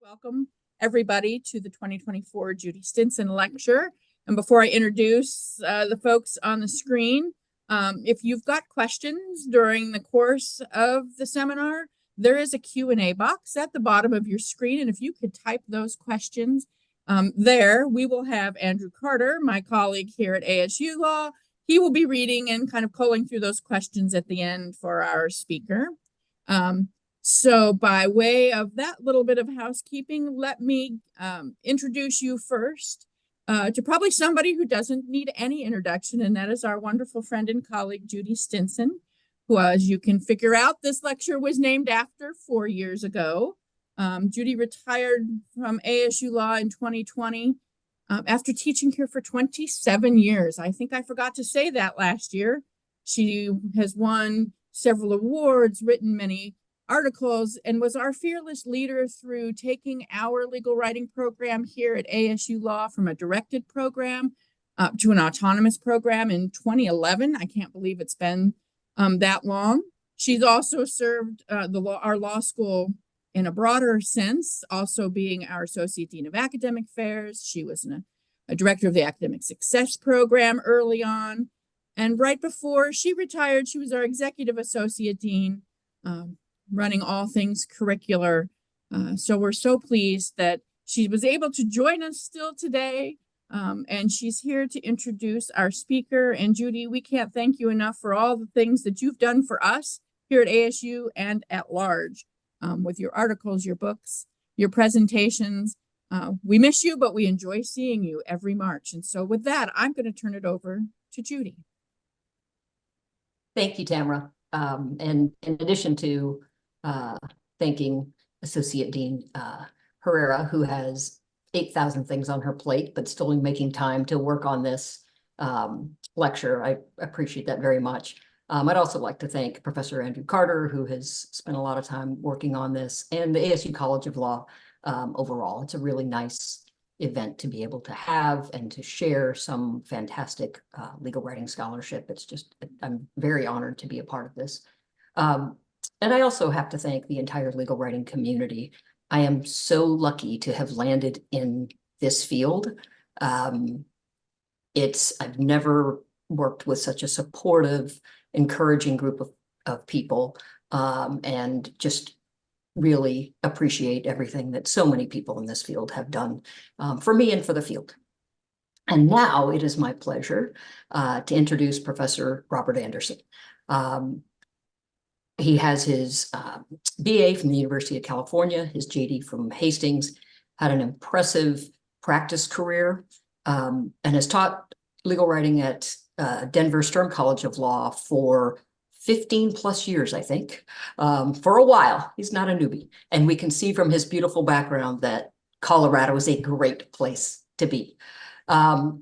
Welcome everybody to the 2024 Judy Stinson Lecture. And before I introduce the folks on the screen, if you've got questions during the course of the seminar, there is a Q&A box at the bottom of your screen. And if you could type those questions there, we will have Andrew Carter, my colleague here at ASU Law. He will be reading and kind of culling through those questions at the end for our speaker. So by way of that little bit of housekeeping, let me introduce you first to probably somebody who doesn't need any introduction, and that is our wonderful friend and colleague, Judy Stinson, who, as you can figure out, this lecture was named after 4 years ago. Judy retired from ASU Law in 2020 after teaching here for 27 years. I think I forgot to say that last year. She has won several awards, written many articles, and was our fearless leader through taking our legal writing program here at ASU Law from a directed program to an autonomous program in 2011. I can't believe it's been that long. She's also served our law school in a broader sense, also being our Associate Dean of Academic Affairs. She was a director of the Academic Success Program early on. And right before she retired, she was our Executive Associate Dean, running all things curricular. So we're so pleased that she was able to join us still today. And she's here to introduce our speaker. And Judy, we can't thank you enough for all the things that you've done for us here at ASU and at large with your articles, your books, your presentations. We miss you, but we enjoy seeing you every March. And so with that, I'm going to turn it over to Judy. Thank you, Tamara. And in addition to thanking Associate Dean Herrera, who has 8,000 things on her plate, but still making time to work on this lecture. I appreciate that very much. I'd also like to thank Professor Andrew Carter, who has spent a lot of time working on this, and the ASU College of Law overall. It's a really nice event to be able to have and to share some fantastic legal writing scholarship. It's just, I'm very honored to be a part of this. And I also have to thank the entire legal writing community. I am so lucky to have landed in this field. I've never worked with such a supportive, encouraging group of people, and just really appreciate everything that so many people in this field have done for me and for the field. And now it is my pleasure to introduce Professor Robert Anderson. He has his BA from the University of California, his JD from Hastings, had an impressive practice career, and has taught legal writing at Denver Sturm College of Law for 15 plus years, I think, for a while. He's not a newbie. And we can see from his beautiful background that Colorado is a great place to be. I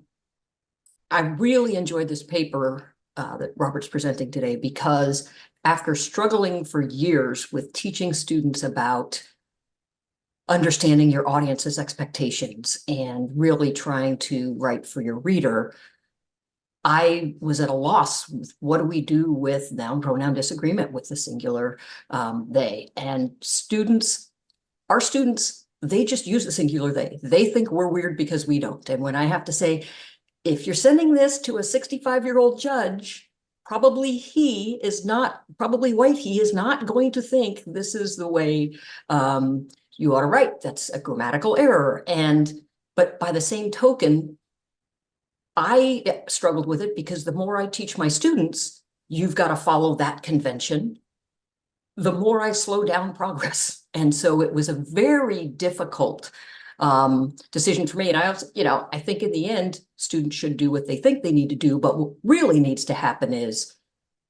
really enjoyed this paper that Robert's presenting today, because after struggling for years with teaching students about understanding your audience's expectations and really trying to write for your reader, I was at a loss with what do we do with noun-pronoun disagreement with the singular they. And our students, they just use the singular they. They think we're weird because we don't. And when I have to say, if you're sending this to a 65-year-old judge, probably he is not going to think this is the way you ought to write. That's a grammatical error. But by the same token, I struggled with it because the more I teach my students, you've got to follow that convention, the more I slow down progress. And so it was a very difficult decision for me. And I also, I think in the end, students should do what they think they need to do. But what really needs to happen is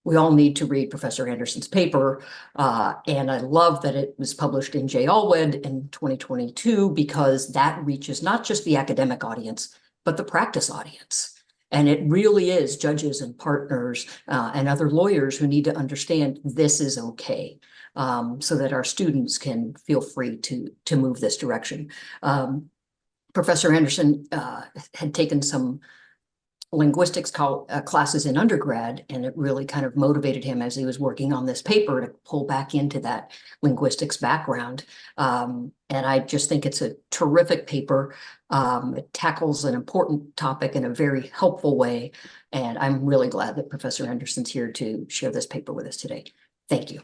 we all need to read Professor Anderson's paper. And I love that it was published in J. Allwed in 2022, because that reaches not just the academic audience, but the practice audience. And it really is judges and partners and other lawyers who need to understand this is okay, so that our students can feel free to move this direction. Professor Anderson had taken some linguistics classes in undergrad, and it really kind of motivated him as he was working on this paper to pull back into that linguistics background. And I just think it's a terrific paper. It tackles an important topic in a very helpful way, and I'm really glad that Professor Anderson's here to share this paper with us today. Thank you.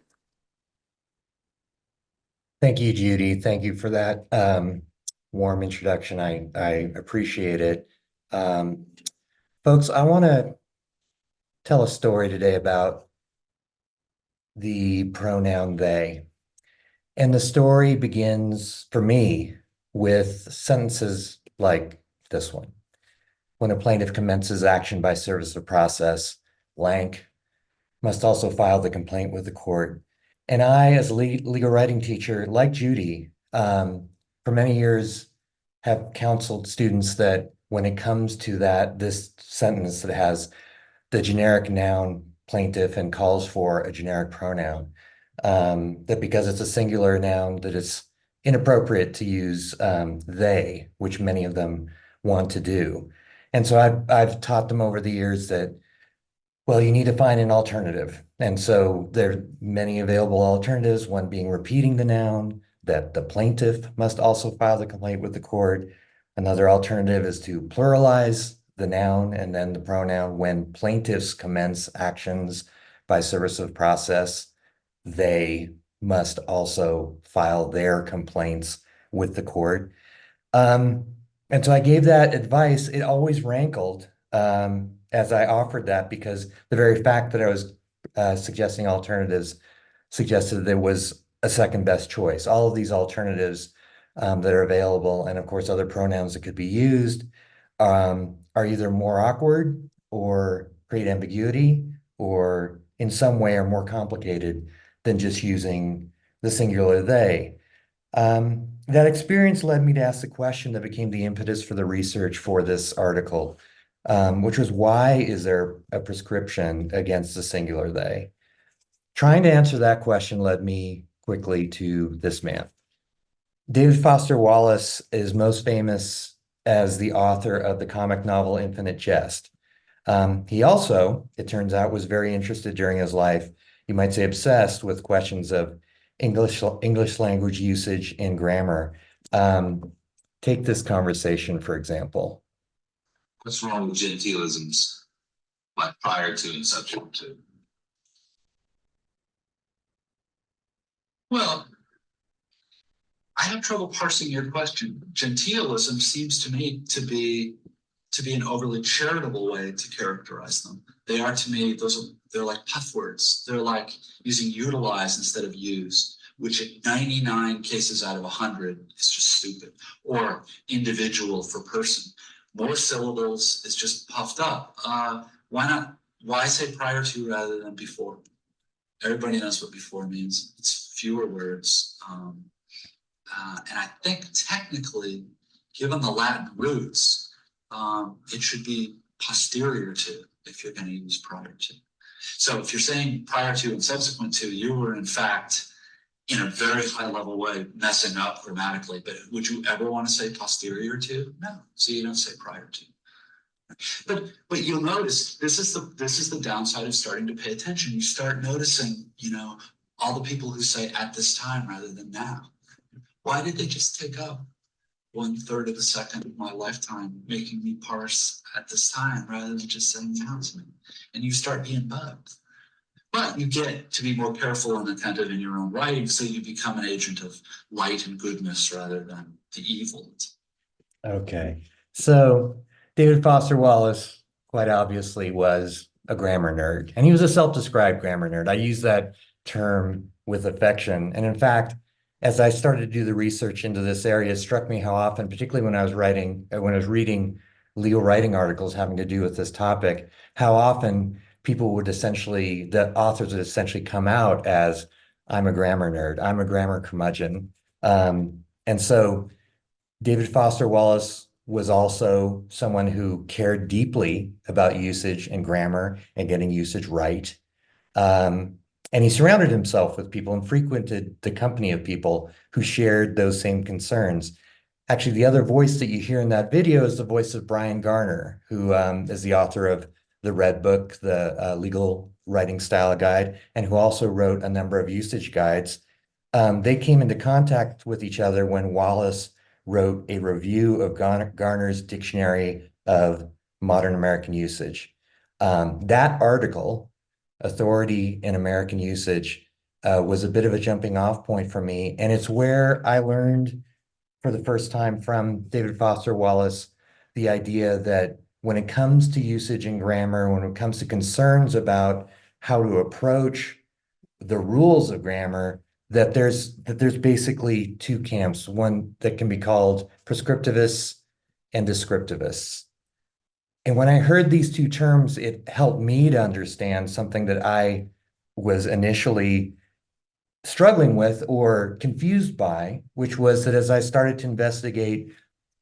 Thank you, Judy. Thank you for that warm introduction. I appreciate it. Folks, I want to tell a story today about the pronoun they. And the story begins, for me, with sentences like this one. When a plaintiff commences action by service of process, blank must also file the complaint with the court. And I, as a legal writing teacher, like Judy, for many years have counseled students that when it comes to this sentence that has the generic noun plaintiff and calls for a generic pronoun, that because it's a singular noun, that it's inappropriate to use they, which many of them want to do. And so I've taught them over the years that, well, you need to find an alternative. And so there are many available alternatives, one being repeating the noun, that the plaintiff must also file the complaint with the court. Another alternative is to pluralize the noun and then the pronoun. When plaintiffs commence actions by service of process, they must also file their complaints with the court. And so I gave that advice. It always rankled as I offered that, because the very fact that I was suggesting alternatives suggested there was a second best choice. All of these alternatives that are available, and of course other pronouns that could be used, are either more awkward or create ambiguity, or in some way are more complicated than just using the singular they. That experience led me to ask the question that became the impetus for the research for this article, which was, why is there a prescription against the singular they? Trying to answer that question led me quickly to this man. David Foster Wallace is most famous as the author of the comic novel Infinite Jest. He also, it turns out, was very interested during his life, you might say obsessed, with questions of English language usage and grammar. Take this conversation, for example. What's wrong with genteelisms, like prior to and subsequent to? Well, I have trouble parsing your question. Genteelism seems to me to be an overly charitable way to characterize them. They are, to me, they're like puff words. They're like using utilize instead of use, which at 99 cases out of 100 is just stupid. Or individual for person. More syllables is just puffed up. Why say prior to rather than before? Everybody knows what before means. It's fewer words. And I think technically, given the Latin roots, it should be posterior to if you're going to use prior to. So if you're saying prior to and subsequent to, you were in fact, in a very high level way, messing up grammatically. But would you ever want to say posterior to? No. So you don't say prior to. But you'll notice this is the downside of starting to pay attention. You start noticing, all the people who say at this time rather than now. Why did they just take up 1/3 of a second of my lifetime making me parse at this time rather than just saying now to me? And you start being bugged. But you get to be more careful and attentive in your own writing, so you become an agent of light and goodness rather than the evil. Okay, so David Foster Wallace quite obviously was a grammar nerd, and he was a self-described grammar nerd. I use that term with affection. And in fact, as I started to do the research into this area, it struck me how often, particularly when I was reading legal writing articles having to do with this topic, how often the authors would essentially come out as, I'm a grammar nerd, I'm a grammar curmudgeon. And so David Foster Wallace was also someone who cared deeply about usage and grammar and getting usage right. And he surrounded himself with people and frequented the company of people who shared those same concerns. Actually, the other voice that you hear in that video is the voice of Brian Garner, who is the author of the Red Book, the Legal Writing Style Guide, and who also wrote a number of usage guides. They came into contact with each other when Wallace wrote a review of Garner's Dictionary of Modern American Usage. That article, Authority in American Usage, was a bit of a jumping off point for me. And it's where I learned for the first time from David Foster Wallace the idea that when it comes to usage and grammar, when it comes to concerns about how to approach the rules of grammar, that there's basically two camps, one that can be called prescriptivists and descriptivists. And when I heard these two terms, it helped me to understand something that I was initially struggling with or confused by, which was that as I started to investigate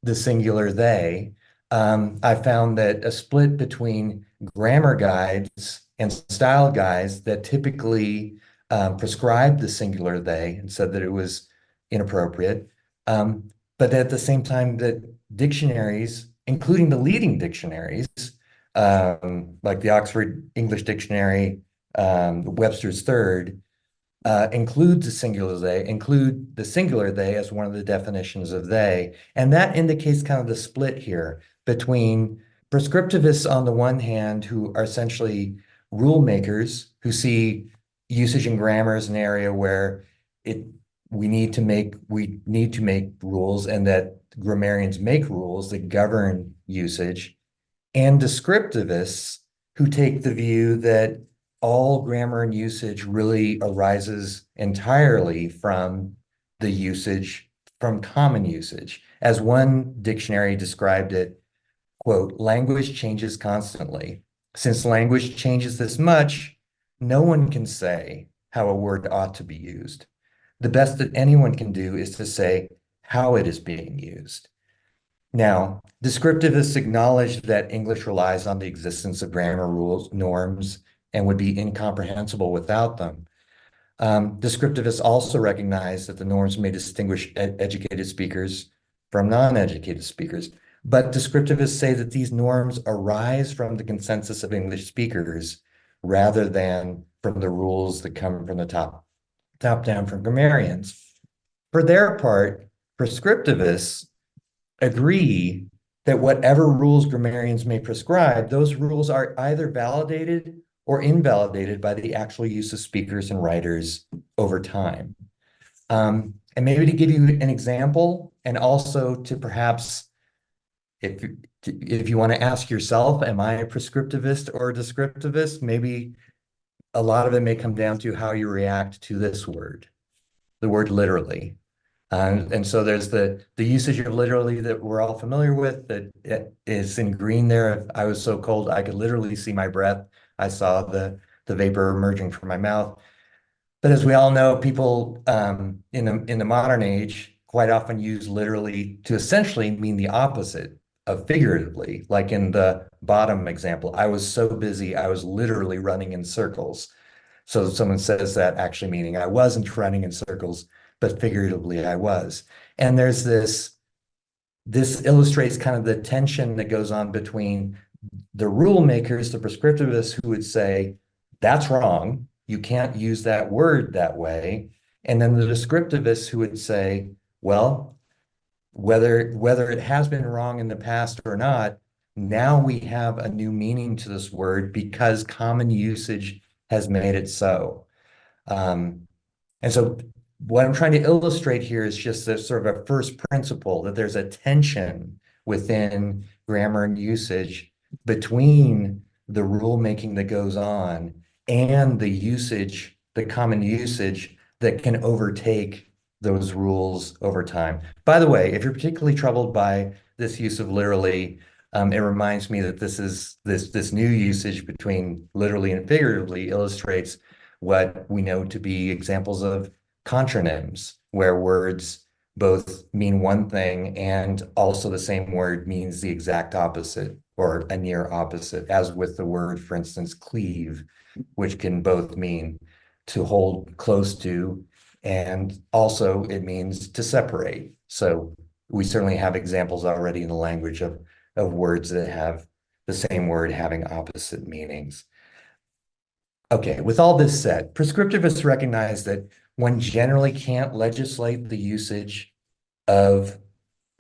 the singular they, I found that a split between grammar guides and style guides that typically prescribed the singular they and said that it was inappropriate. But at the same time that dictionaries, including the leading dictionaries, like the Oxford English Dictionary, Webster's Third, include the singular they as one of the definitions of they. And that indicates kind of the split here between prescriptivists on the one hand, who are essentially rule makers, who see usage and grammar as an area where we need to make rules, and that grammarians make rules that govern usage, and descriptivists who take the view that all grammar and usage really arises entirely from the usage, from common usage. As one dictionary described it, quote, "Language changes constantly. Since language changes this much, no one can say how a word ought to be used. The best that anyone can do is to say how it is being used." Now, descriptivists acknowledge that English relies on the existence of grammar rules, norms, and would be incomprehensible without them. Descriptivists also recognize that the norms may distinguish educated speakers from non-educated speakers, but descriptivists say that these norms arise from the consensus of English speakers rather than from the rules that come from the top down from grammarians. For their part, prescriptivists agree that whatever rules grammarians may prescribe, those rules are either validated or invalidated by the actual use of speakers and writers over time. And maybe to give you an example, and also to perhaps, if you want to ask yourself, am I a prescriptivist or a descriptivist? Maybe a lot of it may come down to how you react to this word, the word literally. And so there's the usage of literally that we're all familiar with, that it is in green there. I was so cold, I could literally see my breath. I saw the vapor emerging from my mouth. But as we all know, people in the modern age quite often use literally to essentially mean the opposite of figuratively. Like in the bottom example, I was so busy, I was literally running in circles. So someone says that actually meaning I wasn't running in circles, but figuratively I was. And there's this illustrates kind of the tension that goes on between the rule makers, the prescriptivists, who would say, that's wrong, you can't use that word that way. And then the descriptivists who would say, well, whether it has been wrong in the past or not, now we have a new meaning to this word because common usage has made it so. And so what I'm trying to illustrate here is just this sort of a first principle, that there's a tension within grammar and usage between the rulemaking that goes on and the usage, the common usage that can overtake those rules over time. By the way, if you're particularly troubled by this use of literally, it reminds me that this new usage between literally and figuratively illustrates what we know to be examples of contronyms, where words both mean one thing and also the same word means the exact opposite or a near opposite, as with the word, for instance, cleave, which can both mean to hold close to, and also it means to separate. So we certainly have examples already in the language of words that have the same word having opposite meanings. Okay, with all this said, prescriptivists recognize that one generally can't legislate the usage of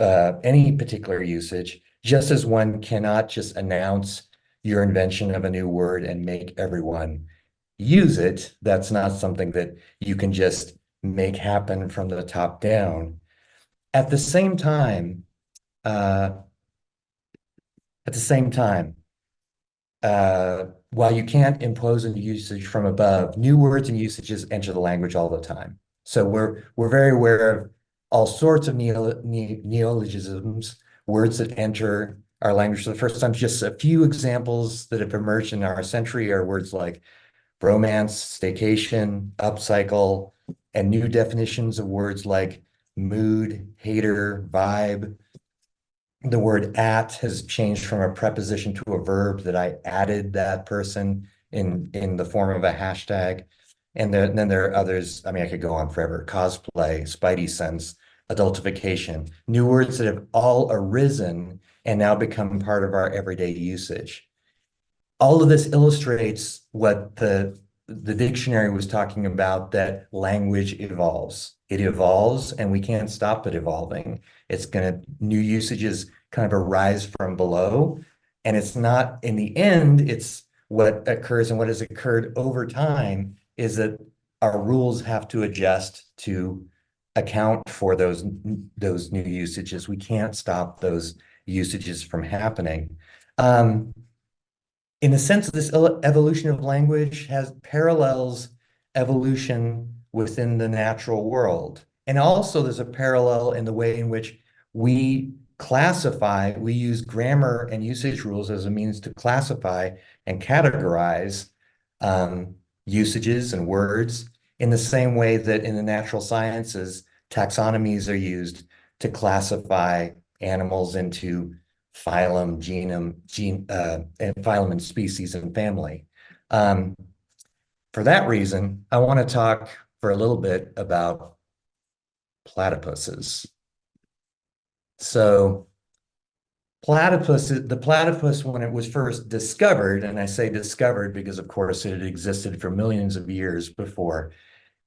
any particular usage, just as one cannot just announce your invention of a new word and make everyone use it. That's not something that you can just make happen from the top down. At the same time, while you can't impose a usage from above, new words and usages enter the language all the time. So we're very aware of all sorts of neologisms, words that enter our language for the first time. Just a few examples that have emerged in our century are words like romance, staycation, upcycle, and new definitions of words like mood, hater, vibe. The word at has changed from a preposition to a verb that I added that person in the form of a hashtag. And then there are others, I mean, I could go on forever. Cosplay, spidey sense, adultification, new words that have all arisen and now become part of our everyday usage. All of this illustrates what the dictionary was talking about, that language evolves. It evolves and we can't stop it evolving. New usages kind of arise from below. And it's not, in the end, it's what occurs and what has occurred over time is that our rules have to adjust to account for those new usages. We can't stop those usages from happening. In a sense, this evolution of language has parallels evolution within the natural world. And also there's a parallel in the way in which we use grammar and usage rules as a means to classify and categorize usages and words in the same way that in the natural sciences, taxonomies are used to classify animals into phylum, phylum and species and family. For that reason, I want to talk for a little bit about platypuses. So the platypus, when it was first discovered, and I say discovered because of course it had existed for millions of years before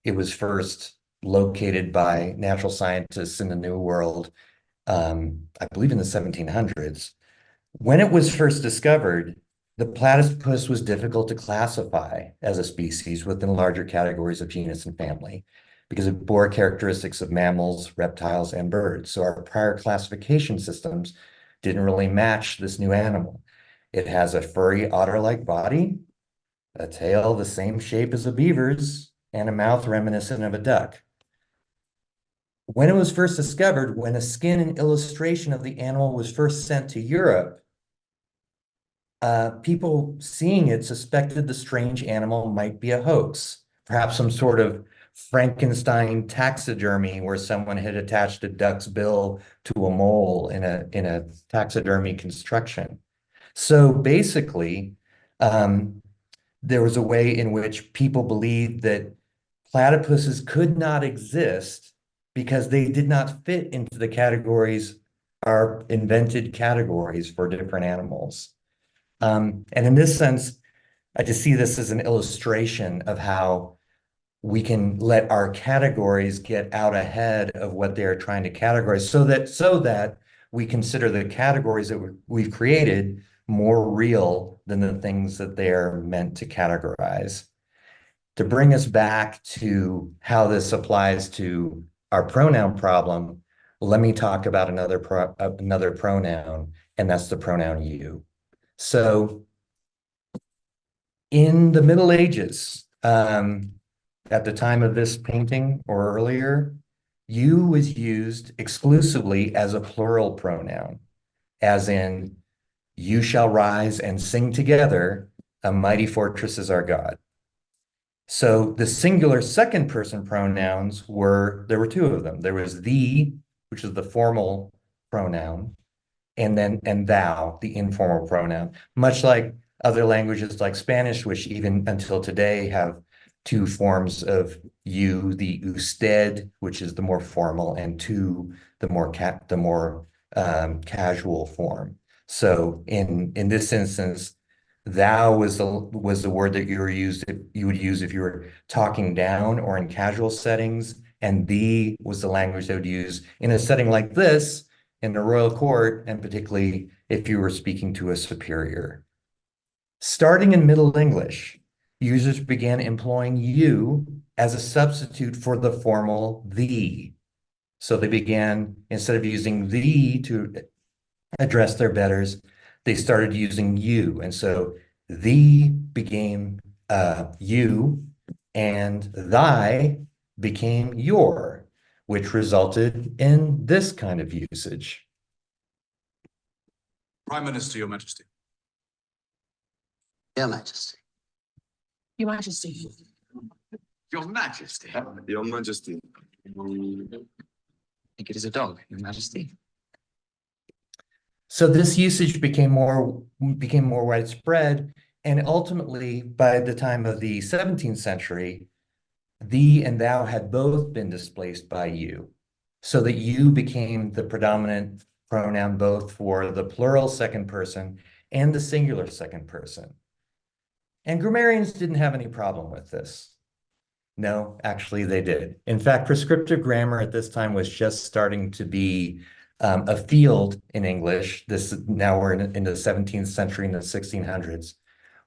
it was first located by natural scientists in the New World, I believe in the 1700s. When it was first discovered, the platypus was difficult to classify as a species within larger categories of genus and family because it bore characteristics of mammals, reptiles, and birds. So our prior classification systems didn't really match this new animal. It has a furry otter-like body, a tail the same shape as a beaver's, and a mouth reminiscent of a duck. When it was first discovered, when a skin and illustration of the animal was first sent to Europe, people seeing it suspected the strange animal might be a hoax, perhaps some sort of Frankenstein taxidermy where someone had attached a duck's bill to a mole in a taxidermy construction. So basically, there was a way in which people believed that platypuses could not exist because they did not fit into the categories, our invented categories for different animals. And in this sense, I just see this as an illustration of how we can let our categories get out ahead of what they're trying to categorize so that we consider the categories that we've created more real than the things that they're meant to categorize. To bring us back to how this applies to our pronoun problem, let me talk about another pronoun, and that's the pronoun you. So in the Middle Ages, at the time of this painting or earlier, you was used exclusively as a plural pronoun, as in, you shall rise and sing together, a mighty fortress is our God. So the singular second person pronouns there were two of them. There was thee, which is the formal pronoun, and thou, the informal pronoun, much like other languages like Spanish, which even until today have two forms of you, the usted, which is the more formal, and tu, the more casual form. So in this instance, thou was the word that you would use if you were talking down or in casual settings, and thee was the language they would use in a setting like this, in the royal court, and particularly if you were speaking to a superior. Starting in Middle English, users began employing you as a substitute for the formal thee. So they began, instead of using thee to address their betters, they started using you. And so thee became you, and thy became your, which resulted in this kind of usage. Prime Minister, Your Majesty. Your Majesty. Your Majesty. Your Majesty. Your Majesty. I think it is a dog, Your Majesty. So this usage became more widespread, and ultimately, by the time of the 17th century, thee and thou had both been displaced by you, so that you became the predominant pronoun both for the plural second person and the singular second person. And grammarians didn't have any problem with this. No, actually they did. In fact, prescriptive grammar at this time was just starting to be a field in English. Now we're in the 17th century and the 1600s.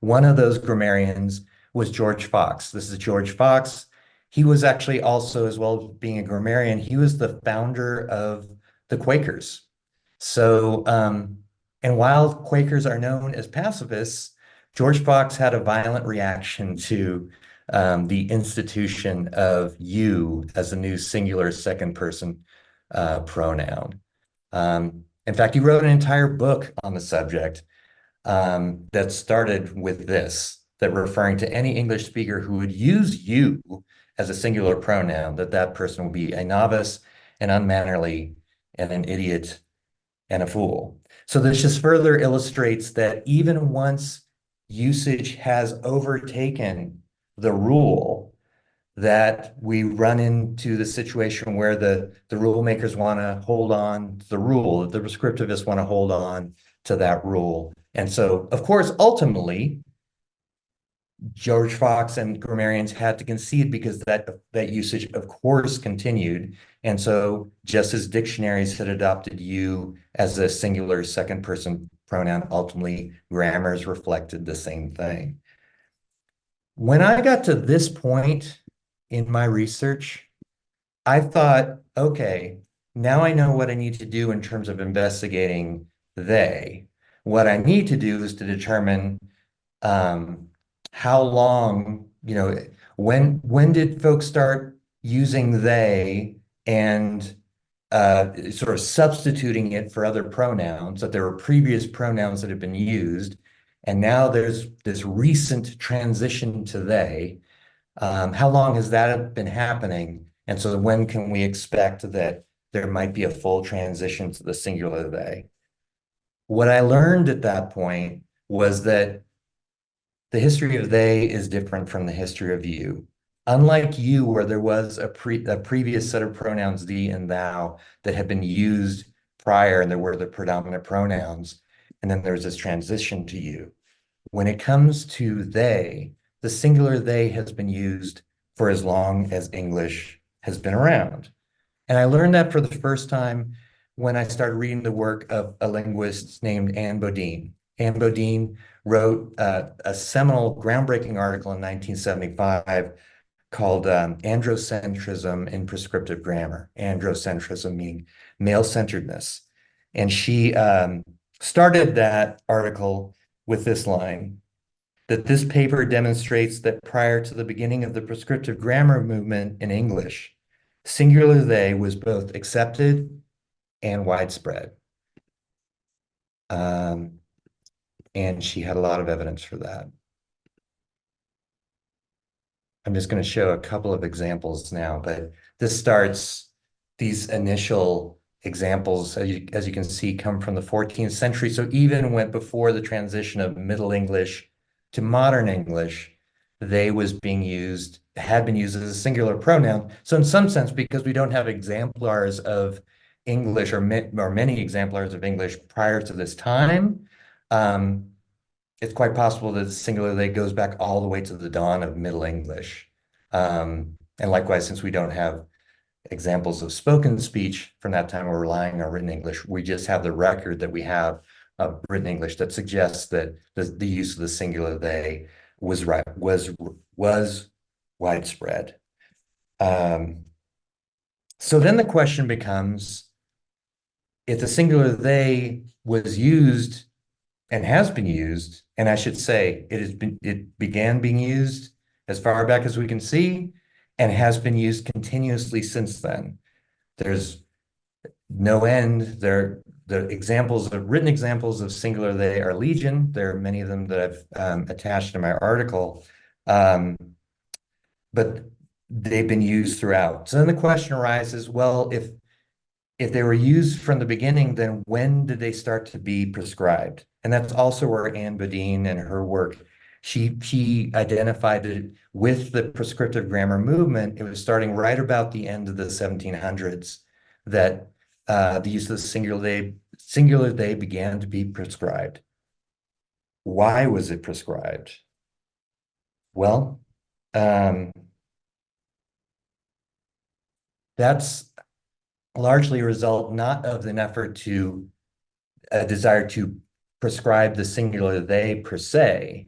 One of those grammarians was George Fox. This is George Fox. He was actually also, as well as being a grammarian, he was the founder of the Quakers. So, and while Quakers are known as pacifists, George Fox had a violent reaction to the institution of you as a new singular second person pronoun. In fact, he wrote an entire book on the subject that started with this, that referring to any English speaker who would use you as a singular pronoun, that person will be a novice, an unmannerly, and an idiot, and a fool. So this just further illustrates that even once usage has overtaken the rule, that we run into the situation where the rule makers want to hold on to the rule, the prescriptivists want to hold on to that rule. And so, of course, ultimately, George Fox and grammarians had to concede because that usage, of course, continued. And so just as dictionaries had adopted you as a singular second person pronoun, ultimately grammars reflected the same thing. When I got to this point in my research, I thought, okay, now I know what I need to do in terms of investigating they. What I need to do is to determine how long, when did folks start using they and sort of substituting it for other pronouns, that there were previous pronouns that had been used, and now there's this recent transition to they. How long has that been happening? And so when can we expect that there might be a full transition to the singular they? What I learned at that point was that the history of they is different from the history of you. Unlike you, where there was a previous set of pronouns thee and thou that had been used prior, and there were the predominant pronouns, and then there's this transition to you. When it comes to they, the singular they has been used for as long as English has been around. And I learned that for the first time when I started reading the work of a linguist named Anne Bodine. Anne Bodine wrote a seminal, groundbreaking article in 1975 called Androcentrism in Prescriptive Grammar. Androcentrism meaning male-centeredness. And she started that article with this line, that this paper demonstrates that prior to the beginning of the prescriptive grammar movement in English, singular they was both accepted and widespread. And she had a lot of evidence for that. I'm just going to show a couple of examples now, but this starts, these initial examples, as you can see, come from the 14th century. So even went before the transition of Middle English to modern English, they was being used, had been used as a singular pronoun. So in some sense, because we don't have exemplars of English or many exemplars of English prior to this time, it's quite possible that the singular they goes back all the way to the dawn of Middle English. And likewise, since we don't have examples of spoken speech from that time, we're relying on written English. We just have the record that we have of written English that suggests that the use of the singular they was widespread. So then the question becomes, if the singular they was used and has been used, and I should say it began being used as far back as we can see, and has been used continuously since then. There's no end. The written examples of singular they are legion. There are many of them that I've attached in my article, but they've been used throughout. So then the question arises, well, if they were used from the beginning, then when did they start to be prescribed? And that's also where Anne Bodine and her work, she identified it with the prescriptive grammar movement. It was starting right about the end of the 1700s that the use of the singular they began to be prescribed. Why was it prescribed? Well, that's largely a result not of an effort to a desire to prescribe the singular they per se,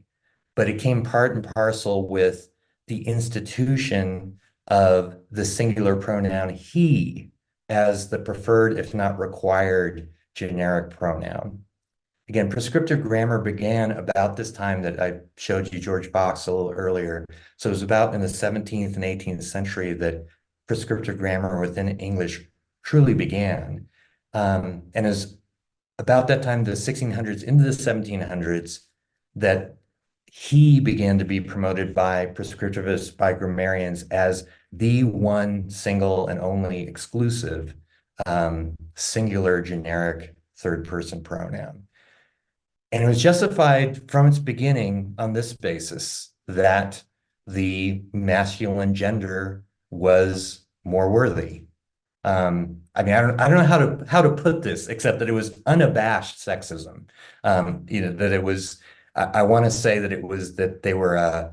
but it came part and parcel with the institution of the singular pronoun he as the preferred, if not required, generic pronoun. Again, prescriptive grammar began about this time that I showed you George Fox a little earlier. So it was about in the 17th and 18th century that prescriptive grammar within English truly began. And it was about that time, the 1600s into the 1700s, that he began to be promoted by prescriptivists, by grammarians, as the one single and only exclusive singular generic third person pronoun. And it was justified from its beginning on this basis, that the masculine gender was more worthy. I mean, I don't know how to put this, except that it was unabashed sexism. That it was, I want to say that it was that they were,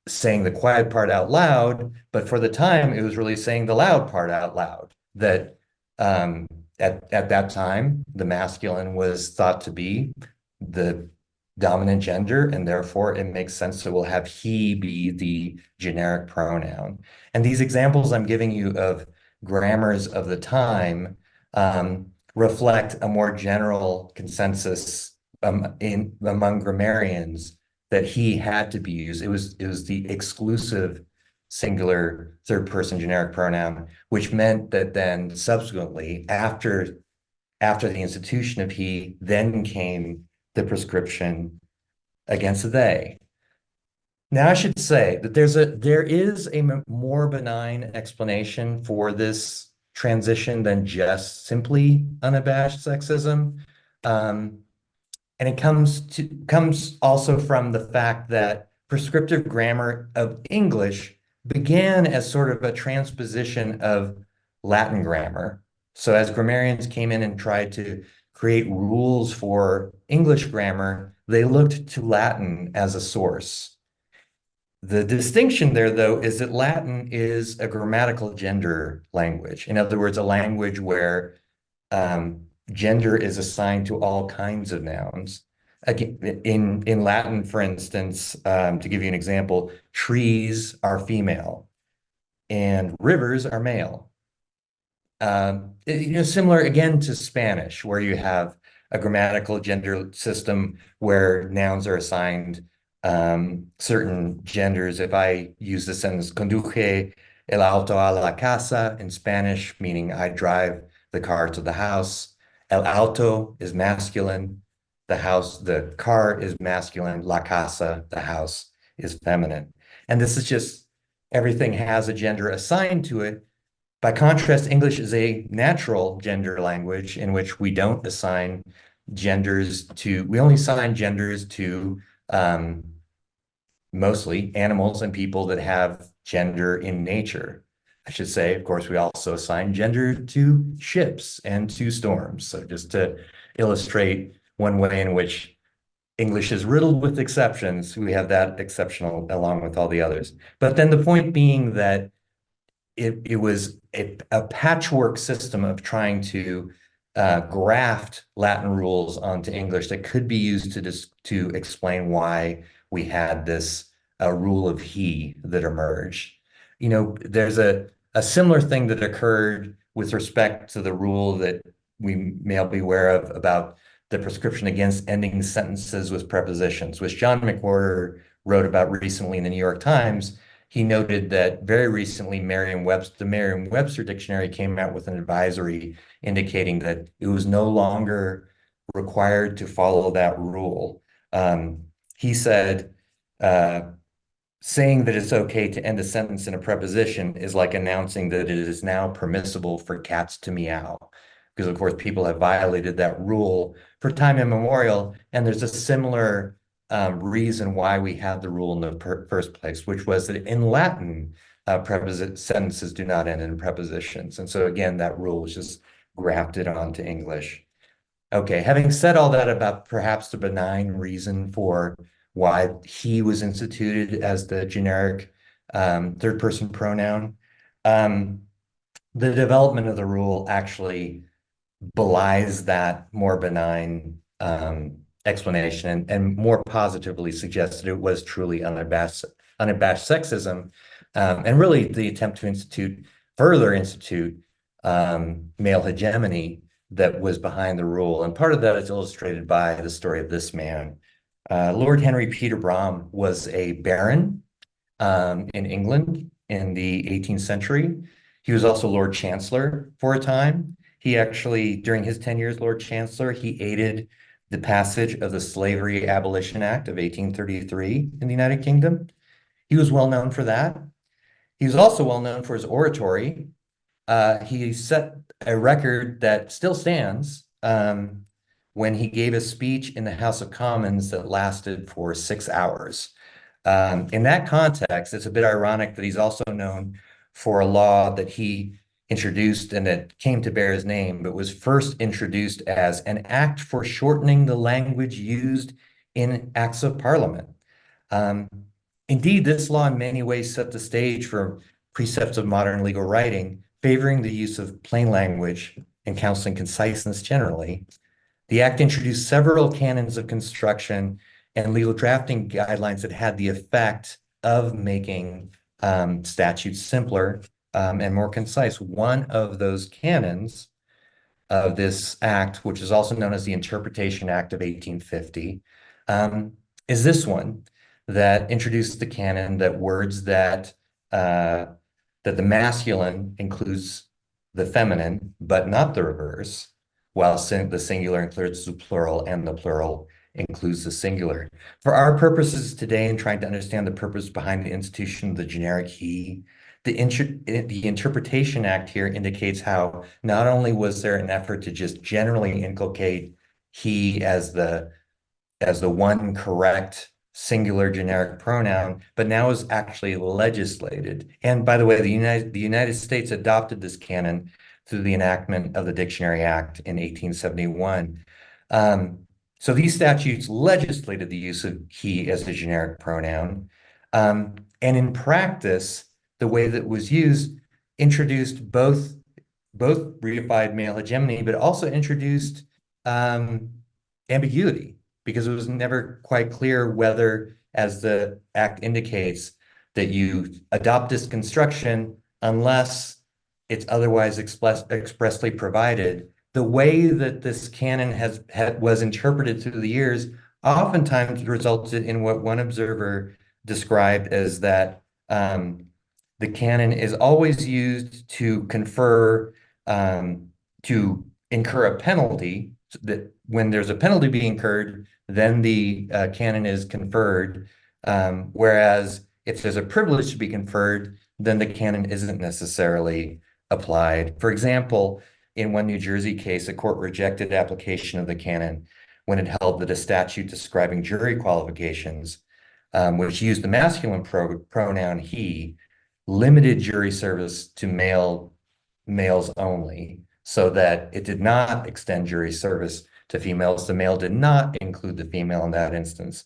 saying the quiet part out loud, but for the time, it was really saying the loud part out loud. That at that time, the masculine was thought to be the dominant gender, and therefore it makes sense that we'll have he be the generic pronoun. And these examples I'm giving you of grammars of the time reflect a more general consensus among grammarians that he had to be used. It was the exclusive singular third person generic pronoun, which meant that then subsequently after the institution of he, then came the prescription against the they. Now I should say that there is a more benign explanation for this transition than just simply unabashed sexism. And it comes also from the fact that prescriptive grammar of English began as sort of a transposition of Latin grammar. So as grammarians came in and tried to create rules for English grammar, they looked to Latin as a source. The distinction there, though, is that Latin is a grammatical gender language. In other words, a language where gender is assigned to all kinds of nouns. Again, in Latin, for instance, to give you an example, trees are female and rivers are male. Similar again to Spanish, where you have a grammatical gender system where nouns are assigned certain genders. If I use the sentence conduje el auto a la casa in Spanish, meaning I drive the car to the house, el auto is masculine, the car is masculine, la casa, the house, is feminine. And this is just, everything has a gender assigned to it. By contrast, English is a natural gender language in which we don't assign genders to, we only assign genders to mostly animals and people that have gender in nature. I should say, of course, we also assign gender to ships and to storms. So just to illustrate one way in which English is riddled with exceptions, we have that exceptional along with all the others. But then the point being that it was a patchwork system of trying to graft Latin rules onto English that could be used to explain why we had this rule of he that emerged. You know, there's a similar thing that occurred with respect to the rule that we may all be aware of about the prescription against ending sentences with prepositions, which John McWhorter wrote about recently in the New York Times. He noted that very recently the Merriam-Webster dictionary came out with an advisory indicating that it was no longer required to follow that rule. He said, saying that it's okay to end a sentence in a preposition is like announcing that it is now permissible for cats to meow. Because of course, people have violated that rule for time immemorial, and there's a similar reason why we had the rule in the first place, which was that in Latin, sentences do not end in prepositions. And so again, that rule was just grafted onto English. Okay, having said all that about perhaps the benign reason for why he was instituted as the generic third person pronoun, the development of the rule actually belies that more benign explanation and more positively suggests that it was truly unabashed sexism, and really the attempt to further institute male hegemony that was behind the rule. And part of that is illustrated by the story of this man. Lord Henry Peter Brougham was a baron in England in the 18th century. He was also Lord Chancellor for a time. He actually, during his tenure as Lord Chancellor, he aided the passage of the Slavery Abolition Act of 1833 in the United Kingdom. He was well known for that. He was also well known for his oratory. He set a record that still stands when he gave a speech in the House of Commons that lasted for 6 hours. In that context, it's a bit ironic that he's also known for a law that he introduced and that came to bear his name, but was first introduced as an act for shortening the language used in acts of parliament. Indeed, this law in many ways set the stage for precepts of modern legal writing, favoring the use of plain language and counseling conciseness generally. The act introduced several canons of construction and legal drafting guidelines that had the effect of making statutes simpler and more concise. One of those canons of this act, which is also known as the Interpretation Act of 1850, is this one that introduced the canon that words that the masculine includes the feminine, but not the reverse, while the singular includes the plural and the plural includes the singular. For our purposes today in trying to understand the purpose behind the institution of the generic he, the Interpretation Act here indicates how not only was there an effort to just generally inculcate he as the one correct singular generic pronoun, but now is actually legislated. And by the way, the United States adopted this canon through the enactment of the Dictionary Act in 1871. So these statutes legislated the use of he as a generic pronoun. And in practice, the way that it was used introduced both reified male hegemony, but also introduced ambiguity, because it was never quite clear whether, as the act indicates, that you adopt this construction unless it's otherwise expressly provided. The way that this canon was interpreted through the years oftentimes resulted in what one observer described as that the canon is always used to confer, to incur a penalty, so that when there's a penalty being incurred, then the canon is conferred, whereas if there's a privilege to be conferred, then the canon isn't necessarily applied. For example, in one New Jersey case, a court rejected application of the canon when it held that a statute describing jury qualifications which used the masculine pronoun he, limited jury service to males only, so that it did not extend jury service to females. The male did not include the female in that instance.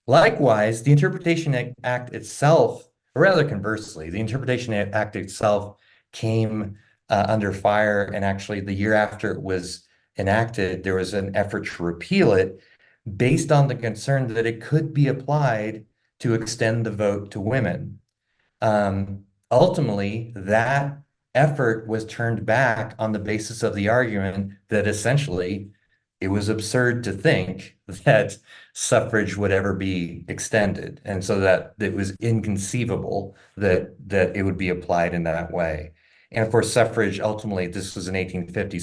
Likewise, the Interpretation Act itself, or rather conversely, the Interpretation Act itself came under fire, and actually the year after it was enacted, there was an effort to repeal it based on the concern that it could be applied to extend the vote to women. Ultimately, that effort was turned back on the basis of the argument that essentially it was absurd to think that suffrage would ever be extended, and so that it was inconceivable that it would be applied in that way. And of course, suffrage ultimately, this was in 1850,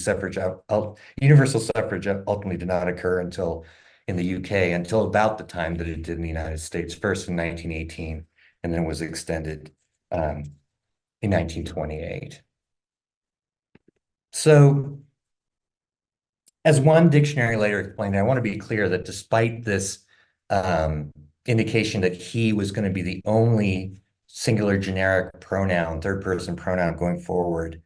universal suffrage ultimately did not occur until in the UK until about the time that it did in the United States, first in 1918, and then was extended in 1928. So, as one dictionary later explained, I want to be clear that despite this indication that he was going to be the only singular generic pronoun, third person pronoun going forward,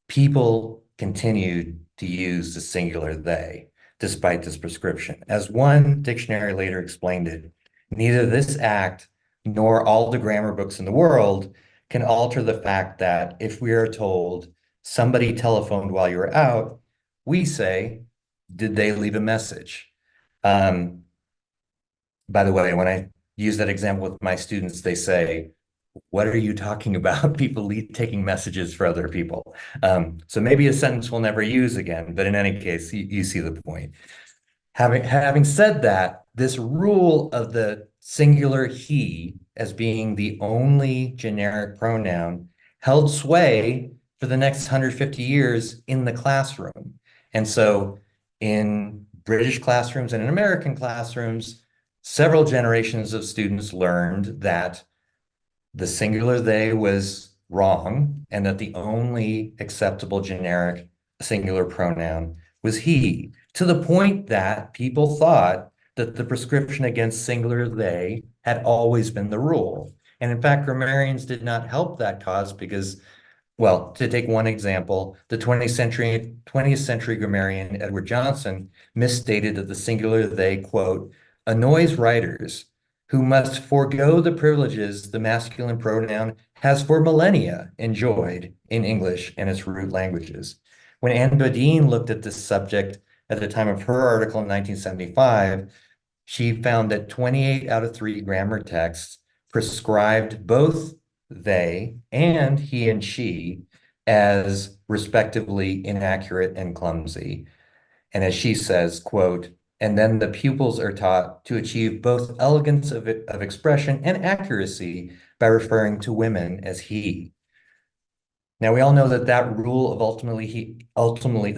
people continued to use the singular they, despite this prescription. As one dictionary later explained it, neither this act nor all the grammar books in the world can alter the fact that if we are told somebody telephoned while you were out, we say, did they leave a message? By the way, when I use that example with my students, they say, what are you talking about? People taking messages for other people. So maybe a sentence we'll never use again, but in any case, you see the point. Having said that, this rule of the singular he as being the only generic pronoun held sway for the next 150 years in the classroom. And so in British classrooms and in American classrooms, several generations of students learned that the singular they was wrong and that the only acceptable generic singular pronoun was he, to the point that people thought that the prescription against singular they had always been the rule. And in fact, grammarians did not help that cause because, well, to take one example, the 20th century grammarian Edward Johnson misstated that the singular they, quote, annoys writers who must forego the privileges the masculine pronoun has for millennia enjoyed in English and its root languages. When Anne Bodine looked at this subject at the time of her article in 1975, she found that 28 out of 3 grammar texts prescribed both they and he and she as respectively inaccurate and clumsy. And as she says, quote, and then the pupils are taught to achieve both elegance of expression and accuracy by referring to women as he. Now we all know that that rule of he ultimately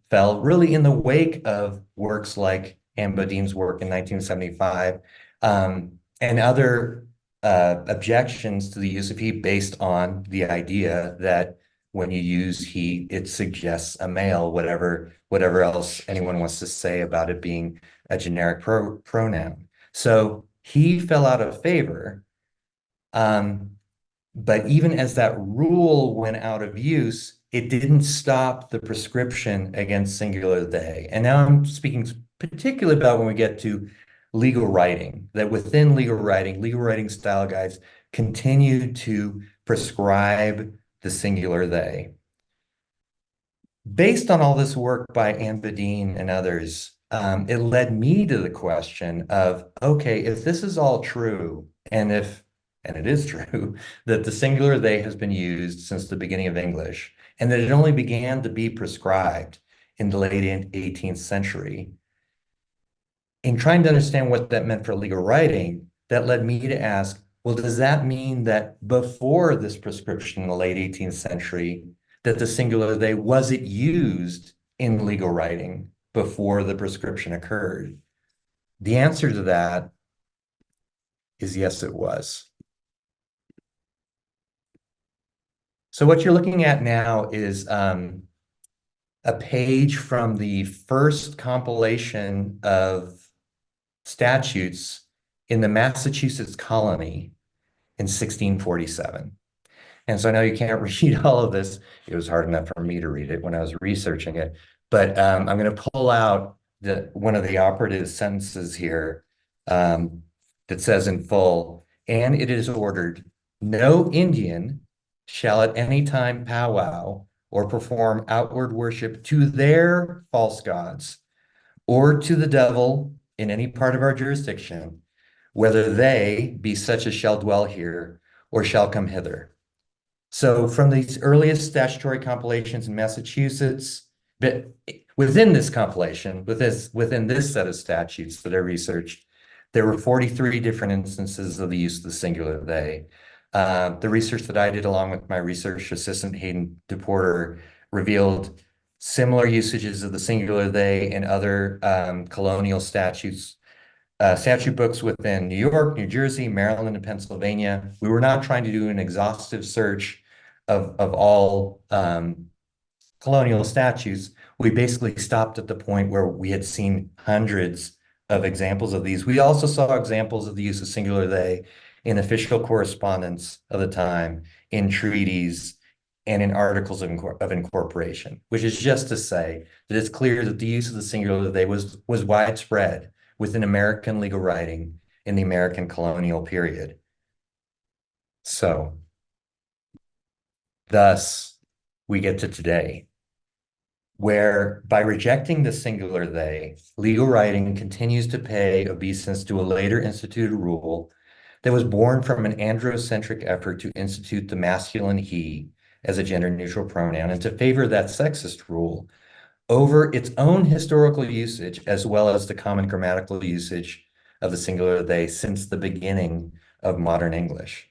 fell really in the wake of works like Anne Bodine's work in 1975 and other objections to the use of he based on the idea that when you use he, it suggests a male, whatever else anyone wants to say about it being a generic pronoun. So he fell out of favor. But even as that rule went out of use, it didn't stop the prescription against singular they. And now I'm speaking particularly about when we get to legal writing, that within legal writing style guides continue to prescribe the singular they. Based on all this work by Anne Bodine and others, it led me to the question of, okay, if this is all true, and it is true, that the singular they has been used since the beginning of English, and that it only began to be prescribed in the late 18th century, in trying to understand what that meant for legal writing, that led me to ask, well, does that mean that before this prescription in the late 18th century, that the singular they, was it used in legal writing before the prescription occurred? The answer to that is yes, it was. So what you're looking at now is a page from the first compilation of statutes in the Massachusetts colony in 1647. And so I know you can't read all of this. It was hard enough for me to read it when I was researching it. But I'm going to pull out one of the operative sentences here that says in full, and it is ordered, no Indian shall at any time powwow or perform outward worship to their false gods or to the devil in any part of our jurisdiction, whether they be such as shall dwell here or shall come hither. So from these earliest statutory compilations in Massachusetts, but within this compilation, within this set of statutes that I researched, there were 43 different instances of the use of the singular they. The research that I did along with my research assistant, Hayden DePorter, revealed similar usages of the singular they in other colonial statutes, statute books within New York, New Jersey, Maryland, and Pennsylvania. We were not trying to do an exhaustive search of all colonial statutes. We basically stopped at the point where we had seen hundreds of examples of these. We also saw examples of the use of singular they in official correspondence of the time, in treaties, and in articles of incorporation, which is just to say that it's clear that the use of the singular they was widespread within American legal writing in the American colonial period. So, thus, we get to today, where by rejecting the singular they, legal writing continues to pay obeisance to a later instituted rule that was born from an androcentric effort to institute the masculine he as a gender-neutral pronoun and to favor that sexist rule over its own historical usage as well as the common grammatical usage of the singular they since the beginning of modern English.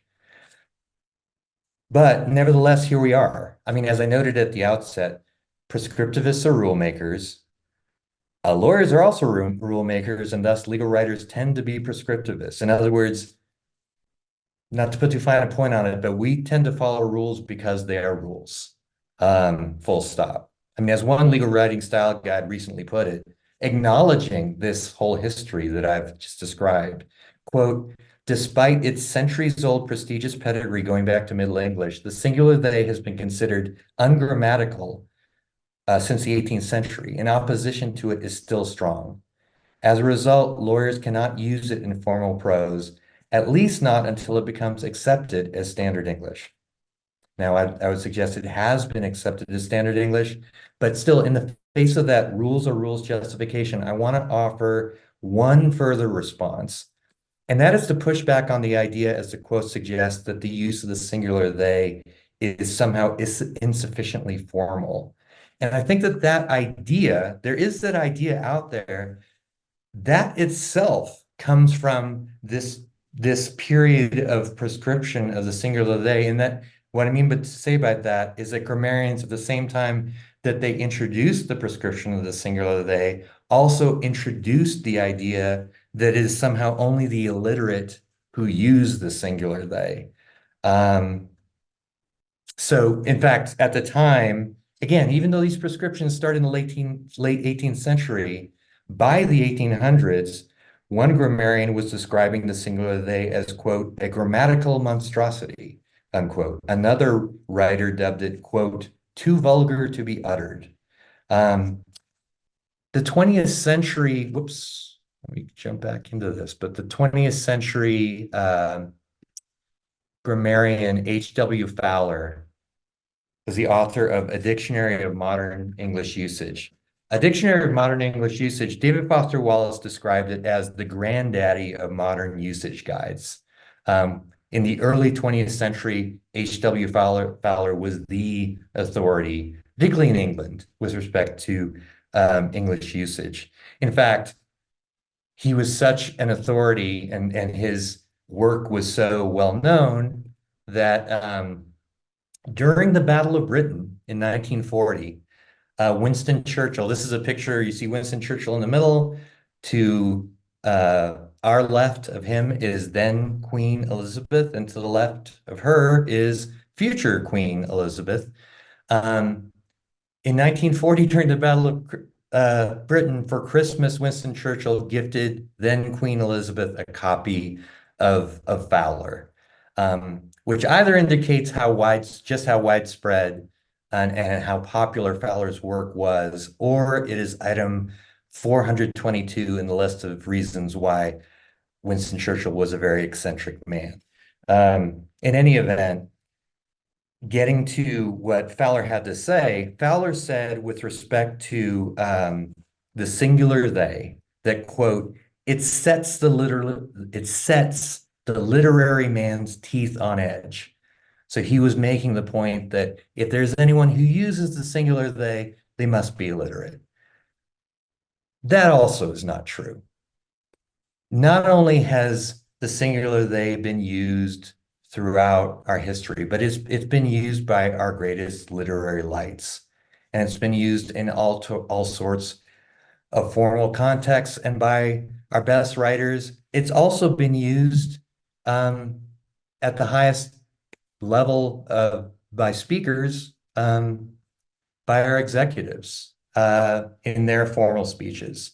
But nevertheless, here we are. I mean, as I noted at the outset, prescriptivists are rule makers. Lawyers are also rule makers, and thus legal writers tend to be prescriptivists. In other words, not to put too fine a point on it, but we tend to follow rules because they are rules. Full stop. I mean, as one legal writing style guide recently put it, acknowledging this whole history that I've just described, quote, despite its centuries-old prestigious pedigree going back to Middle English, the singular they has been considered ungrammatical since the 18th century, and opposition to it is still strong. As a result, lawyers cannot use it in formal prose, at least not until it becomes accepted as standard English. Now, I would suggest it has been accepted as standard English, but still in the face of that rules are rules justification, I want to offer one further response, and that is to push back on the idea, as the quote suggests, that the use of the singular they is somehow insufficiently formal. And I think that there is that idea out there, that itself comes from this period of prescription of the singular they, and that what I mean to say by that is that grammarians at the same time that they introduced the prescription of the singular they also introduced the idea that it is somehow only the illiterate who use the singular they. So in fact, at the time, again, even though these prescriptions started in the late 18th century, by the 1800s, one grammarian was describing the singular they as, quote, a grammatical monstrosity, unquote. Another writer dubbed it, quote, too vulgar to be uttered. The 20th century, whoops, let me jump back into this, but the 20th century grammarian H.W. Fowler is the author of A Dictionary of Modern English Usage. A Dictionary of Modern English Usage, David Foster Wallace described it as the granddaddy of modern usage guides. In the early 20th century, H.W. Fowler was the authority, particularly in England, with respect to English usage. In fact, he was such an authority and his work was so well known that during the Battle of Britain in 1940, Winston Churchill, this is a picture, you see Winston Churchill in the middle. To our left of him is then Queen Elizabeth, and to the left of her is future Queen Elizabeth. In 1940, during the Battle of Britain, for Christmas, Winston Churchill gifted then Queen Elizabeth a copy of Fowler, which either indicates just how widespread and how popular Fowler's work was, or it is item 422 in the list of reasons why Winston Churchill was a very eccentric man. In any event, getting to what Fowler had to say, Fowler said with respect to the singular they, that quote, it sets the literary man's teeth on edge. So he was making the point that if there's anyone who uses the singular they must be illiterate. That also is not true. Not only has the singular they been used throughout our history, but it's been used by our greatest literary lights, and it's been used in all sorts of formal contexts and by our best writers. It's also been used at the highest level by speakers, by our executives in their formal speeches.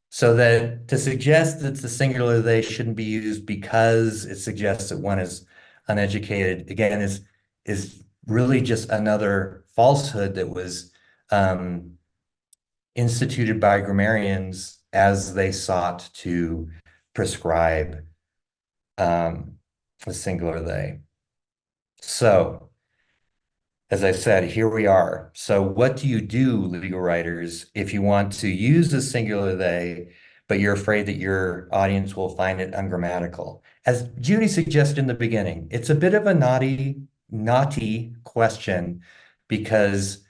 So that to suggest that the singular they shouldn't be used because it suggests that one is uneducated, again, is really just another falsehood that was instituted by grammarians as they sought to prescribe the singular they. So, as I said, here we are. So what do you do, legal writers, if you want to use the singular they, but you're afraid that your audience will find it ungrammatical? As Judy suggested in the beginning, it's a bit of a naughty question, because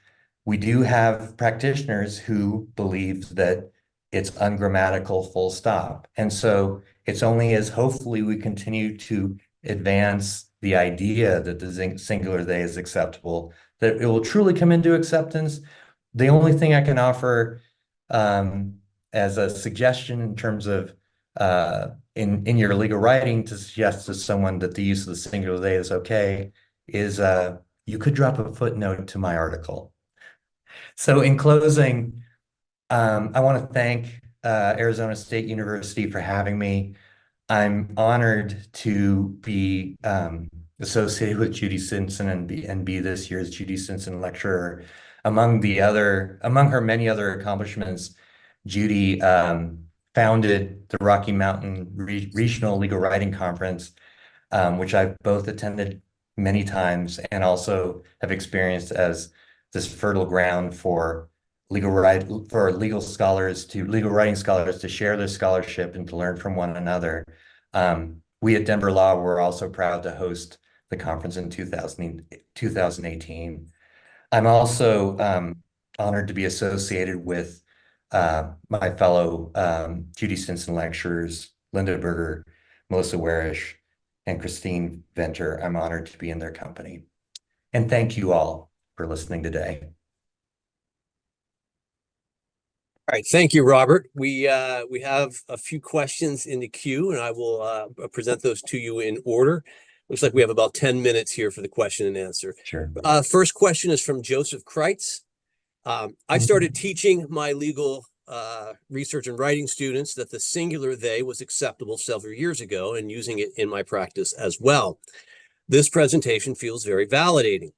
we do have practitioners who believe that it's ungrammatical, full stop. And so it's only as hopefully we continue to advance the idea that the singular they is acceptable, that it will truly come into acceptance. The only thing I can offer as a suggestion in terms of in your legal writing to suggest to someone that the use of the singular they is okay is you could drop a footnote to my article. So in closing, I want to thank Arizona State University for having me. I'm honored to be associated with Judy Stinson and be this year's Judy Stinson Lecturer. Among her many other accomplishments, Judy founded the Rocky Mountain Regional Legal Writing Conference, which I've both attended many times and also have experienced as this fertile ground for legal writing scholars to share their scholarship and to learn from one another. We at Denver Law were also proud to host the conference in 2018. I'm also honored to be associated with my fellow Judy Stinson lecturers, Linda Berger, Melissa Warish, and Christine Venter. I'm honored to be in their company. And thank you all for listening today. All right, thank you, Robert. We have a few questions in the queue, and I will present those to you in order. Looks like we have about 10 minutes here for the question and answer. Sure. First question is from Joseph Kreitz. I started teaching my legal research and writing students that the singular they was acceptable several years ago, and using it in my practice as well. This presentation feels very validating.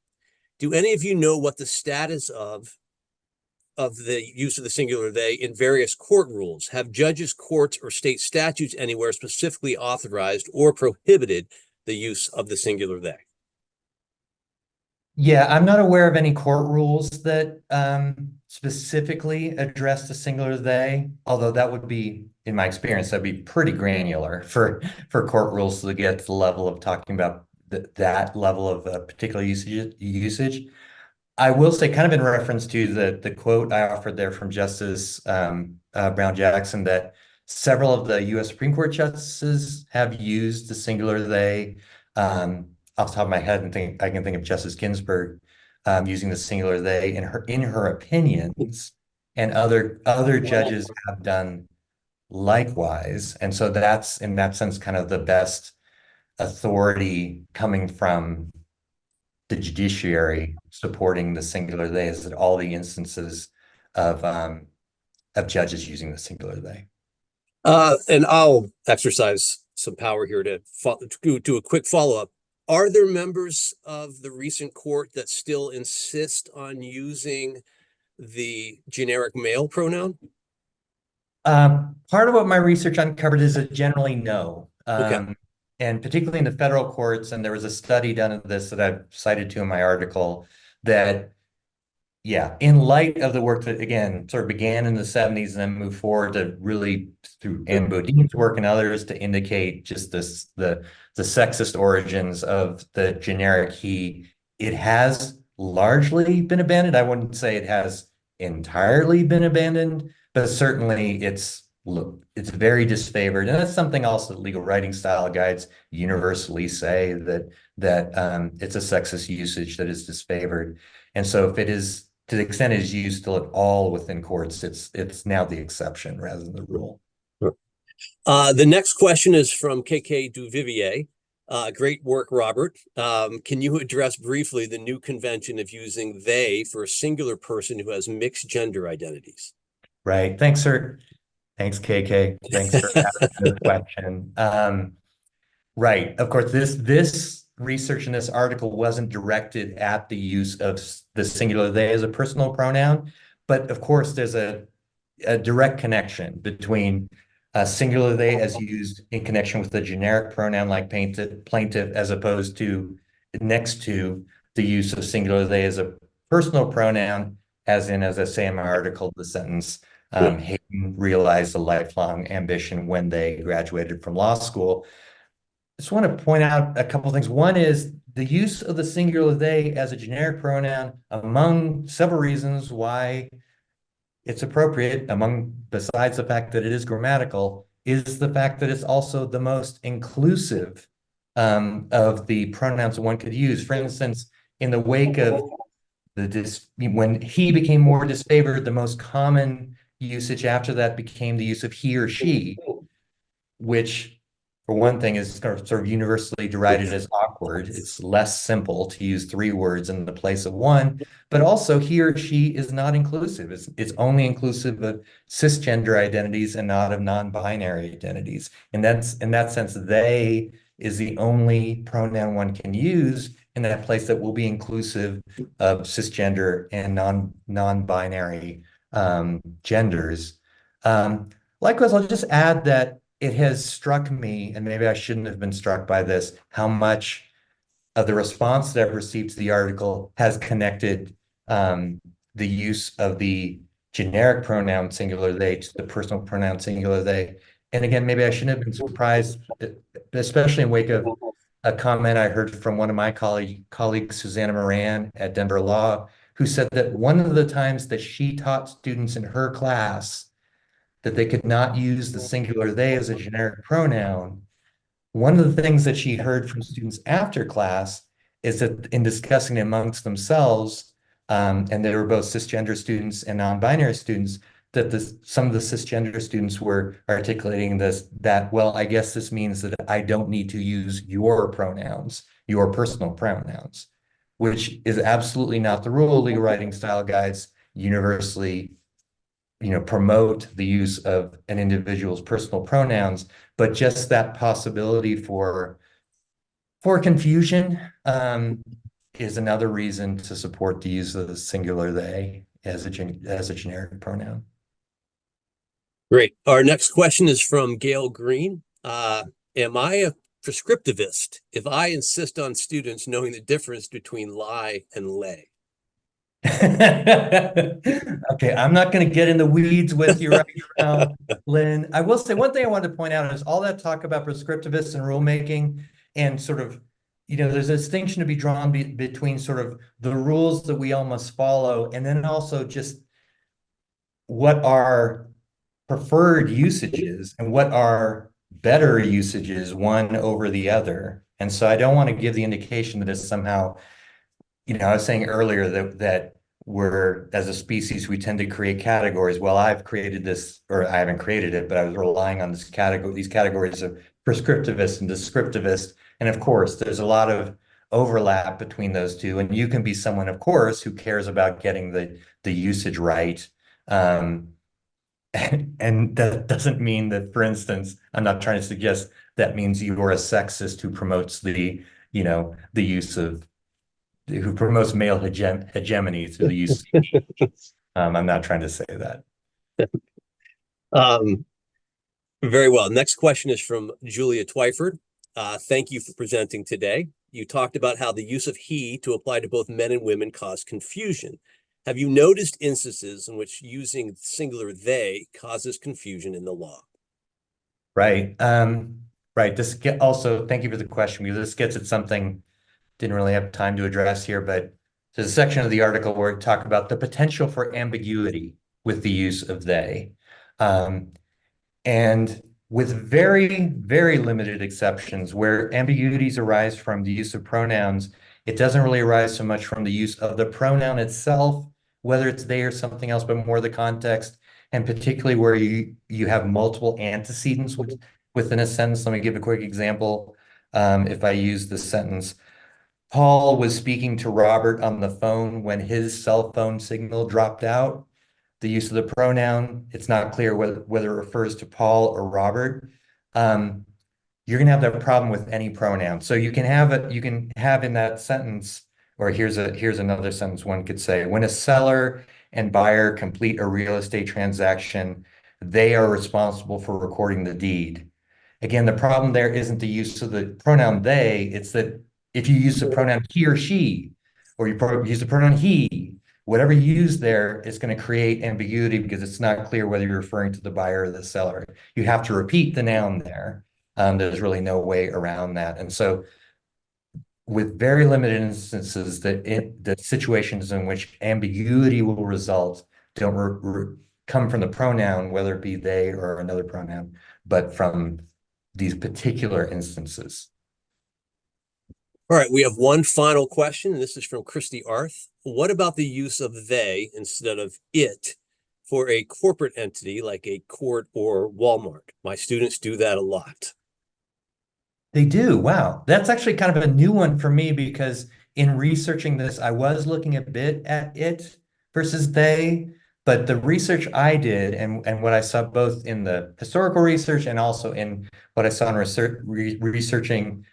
Do any of you know what the status of the use of the singular they in various court rules? Have judges, courts, or state statutes anywhere specifically authorized or prohibited the use of the singular they? Yeah, I'm not aware of any court rules that specifically address the singular they, although that would be, in my experience, that'd be pretty granular for court rules to get to the level of talking about that level of particular usage. I will say, kind of in reference to the quote I offered there from Justice Brown Jackson, that several of the U.S. Supreme Court justices have used the singular they. Off the top of my head, I can think of Justice Ginsburg using the singular they in her opinions, and other judges have done likewise. And so that's, in that sense, kind of the best authority coming from the judiciary supporting the singular they, is that all the instances of judges using the singular they. And I'll exercise some power here to do a quick follow-up. Are there members of the recent court that still insist on using the generic male pronoun? Part of what my research uncovered is a generally no. Okay. And particularly in the federal courts, and there was a study done of this that I've cited to in my article, that, yeah, in light of the work that, again, sort of began in the 70s and then moved forward to really through Anne Bodine's work and others to indicate just this, the sexist origins of the generic he, it has largely been abandoned. I wouldn't say it has entirely been abandoned, but certainly it's very disfavored. And that's something else that legal writing style guides universally say, that it's a sexist usage that is disfavored. And so if it is, to the extent it is used still at all within courts, it's now the exception rather than the rule. The next question is from KK Duvivier. Great work, Robert. Can you address briefly the new convention of using they for a singular person who has mixed gender identities? Right. Thanks, sir. Thanks, KK. Thanks for asking the question. Right. Of course, this research in this article wasn't directed at the use of the singular they as a personal pronoun, but of course, there's a direct connection between singular they as used in connection with the generic pronoun like plaintiff, as opposed to next to the use of singular they as a personal pronoun, as in, as I say in my article, the sentence, Hayden realized a lifelong ambition when they graduated from law school. I just want to point out a couple of things. One is the use of the singular they as a generic pronoun, among several reasons why it's appropriate, besides the fact that it is grammatical, is the fact that it's also the most inclusive of the pronouns that one could use. For instance, in the wake of when he became more disfavored, the most common usage after that became the use of he or she, which, for one thing, is sort of universally derided as awkward. It's less simple to use 3 words in the place of 1, but also he or she is not inclusive. It's only inclusive of cisgender identities and not of non-binary identities. And that's, in that sense, they is the only pronoun one can use in that place that will be inclusive of cisgender and non-binary genders. Likewise, I'll just add that it has struck me, and maybe I shouldn't have been struck by this, how much of the response that I've received to the article has connected the use of the generic pronoun singular they to the personal pronoun singular they. And again, maybe I shouldn't have been surprised, especially in wake of a comment I heard from one of my colleagues, Susanna Moran at Denver Law, who said that one of the times that she taught students in her class that they could not use the singular they as a generic pronoun, one of the things that she heard from students after class is that in discussing amongst themselves, and they were both cisgender students and non-binary students, that some of the cisgender students were articulating that, well, I guess this means that I don't need to use your pronouns, your personal pronouns, which is absolutely not the rule. Legal writing style guides universally promote the use of an individual's personal pronouns, but just that possibility for confusion is another reason to support the use of the singular they as a generic pronoun. Great. Our next question is from Gail Green. Am I a prescriptivist if I insist on students knowing the difference between lie and lay? Okay, I'm not going to get in the weeds with you right now, Lynn. I will say one thing I wanted to point out is all that talk about prescriptivists and rulemaking and sort of, there's a distinction to be drawn between sort of the rules that we all must follow and then also just what are preferred usages and what are better usages one over the other. And so I don't want to give the indication that it's somehow, I was saying earlier that we're, as a species, we tend to create categories. Well, I've created this, or I haven't created it, but I was relying on these categories of prescriptivist and descriptivist. And of course, there's a lot of overlap between those two. And you can be someone, of course, who cares about getting the usage right. And that doesn't mean that, for instance, I'm not trying to suggest that means you are a sexist who promotes the use of, who promotes male hegemony through the use of he. I'm not trying to say that. Very well. Next question is from Julia Twyford. Thank you for presenting today. You talked about how the use of he to apply to both men and women caused confusion. Have you noticed instances in which using singular they causes confusion in the law? Right. Right. Also, thank you for the question, because this gets at something didn't really have time to address here, but there's a section of the article where we talk about the potential for ambiguity with the use of they. And with very, very limited exceptions where ambiguities arise from the use of pronouns, it doesn't really arise so much from the use of the pronoun itself, whether it's they or something else, but more the context, and particularly where you have multiple antecedents within a sentence. Let me give a quick example. If I use the sentence, Paul was speaking to Robert on the phone when his cell phone signal dropped out. The use of the pronoun, it's not clear whether it refers to Paul or Robert. You're going to have that problem with any pronoun. So you can have in that sentence, or here's another sentence one could say, when a seller and buyer complete a real estate transaction, they are responsible for recording the deed. Again, the problem there isn't the use of the pronoun they, it's that if you use the pronoun he or she, or you use the pronoun he, whatever you use there is going to create ambiguity because it's not clear whether you're referring to the buyer or the seller. You have to repeat the noun there. There's really no way around that. And so with very limited instances, the situations in which ambiguity will result don't come from the pronoun, whether it be they or another pronoun, but from these particular instances. All right, we have one final question, and this is from Christy Arth. What about the use of they instead of it for a corporate entity like a court or Walmart? My students do that a lot. They do. Wow. That's actually kind of a new one for me, because in researching this, I was looking a bit at it versus they, but the research I did and what I saw both in the historical research and also in what I saw in researching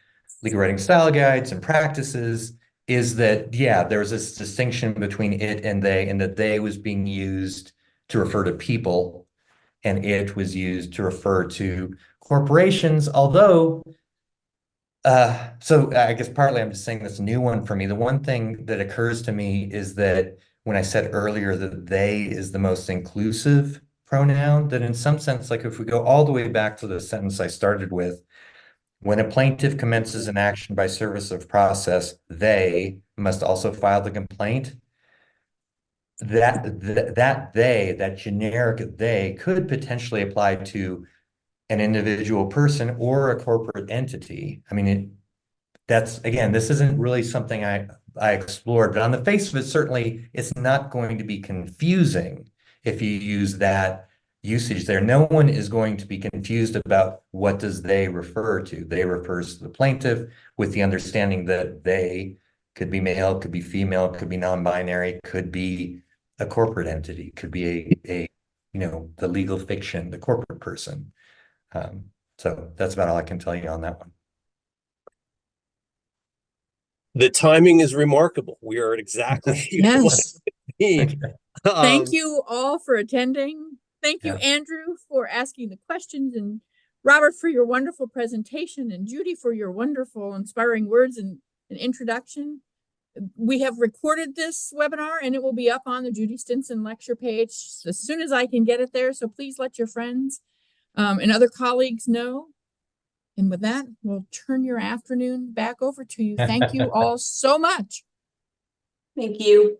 legal writing style guides and practices is that, yeah, there was this distinction between it and that they was being used to refer to people and it was used to refer to corporations, although so I guess partly I'm just saying that's a new one for me. The one thing that occurs to me is that when I said earlier that they is the most inclusive pronoun, that in some sense, like if we go all the way back to the sentence I started with, when a plaintiff commences an action by service of process, they must also file the complaint. That generic they could potentially apply to an individual person or a corporate entity. I mean, this isn't really something I explored, but on the face of it, certainly it's not going to be confusing if you use that usage there. No one is going to be confused about what does they refer to. They refers to the plaintiff with the understanding that they could be male, could be female, could be non-binary, could be a corporate entity, could be the legal fiction, the corporate person. So that's about all I can tell you on that one. The timing is remarkable. We are at exactly Yes. Thank Thank you all for attending. Thank you, Yeah. Andrew, for asking the questions, and Robert for your wonderful presentation, and Judy for your wonderful, inspiring words and an introduction. We have recorded this webinar and it will be up on the Judy Stinson Lecture page as soon as I can get it there. So please let your friends and other colleagues know. And with that, we'll turn your afternoon back over to you. Thank you all so much. Thank you.